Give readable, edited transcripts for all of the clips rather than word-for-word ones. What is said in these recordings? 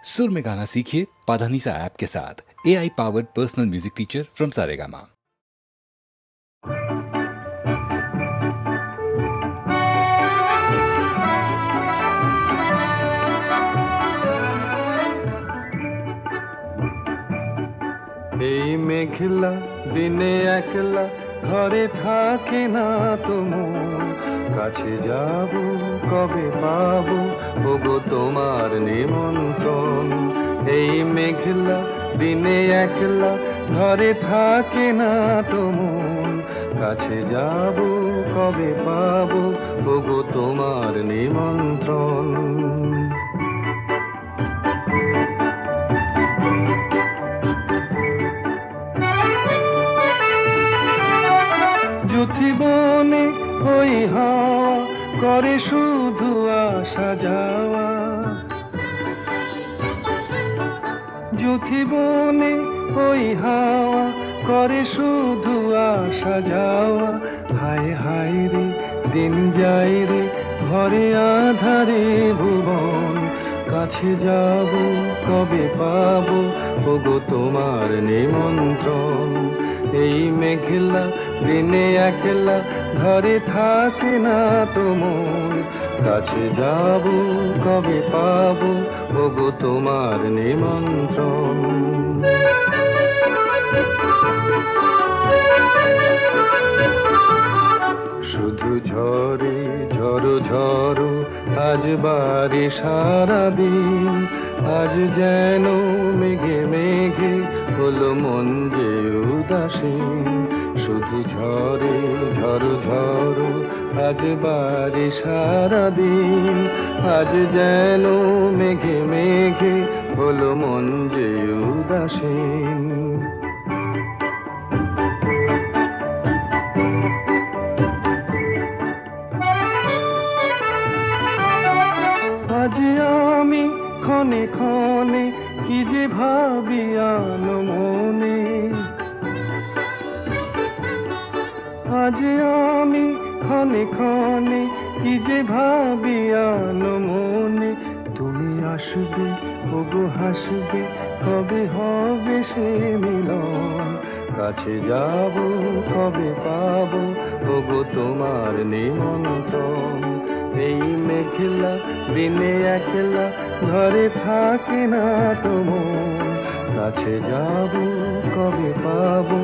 सुर में गाना सीखिए पाधानीसा ऐप के साथ। AI powered personal music teacher from Saregama. এই মেঘলা দিনে একলা ঘরে থাকে না তো মন, কাছে যাব কবে পাবো ওগো তোমার নিমন্ত্রণ। এই মেঘলা দিনে একলা ঘরে থাকে না তো মন, কাছে যাব কবে পাবো ওগো তোমার নিমন্ত্রণ। জীবনে ওই হাওয়া করে শুধু আসা যাওয়া, জীবনে ওই হাওয়া করে শুধু আসা যাওয়া। হায় হায় রে দিন যায় রে ঘরে আধারে ভুবন, কাছে যাব কবে পাবো ওগো তোমার নিমন্ত্রণ। এই মেঘলা দিনে একলা ঘরে থাকে না তো মন, কাছে যাব কবে পাবো ওগো তোমার নিমন্ত্রণ। শুধু ঝরে ঝড়ো ঝড়ো আজ বাড়ি সারাদিন, আজ যেন মেঘে মেঘে হলো মন যে উদাসীন। শুধু ঝরে ঝড়ো ঝড়ো আজ বাড়ি সারাদিন, আজ যেন মেঘে মেঘে হলো মন যে উদাসীন। আজ আমি ক্ষণে ক্ষণে কি যে ভাবি আনো মনে, আজ আমি ক্ষণে ক্ষণে কি যে ভাবি আনো মনে। তুমি আসবে ওগো হাসবে কবে হবে সে মিলন, কাছে যাব কবে পাবো ওগো তোমার নিমন্ত্রণ। এই মেঘলা দিনে একলা ঘরে থাকে না তো মন, কাছে যাব কবে পাবো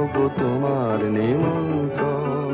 ওগো তোমার নিমন্ত্রণ।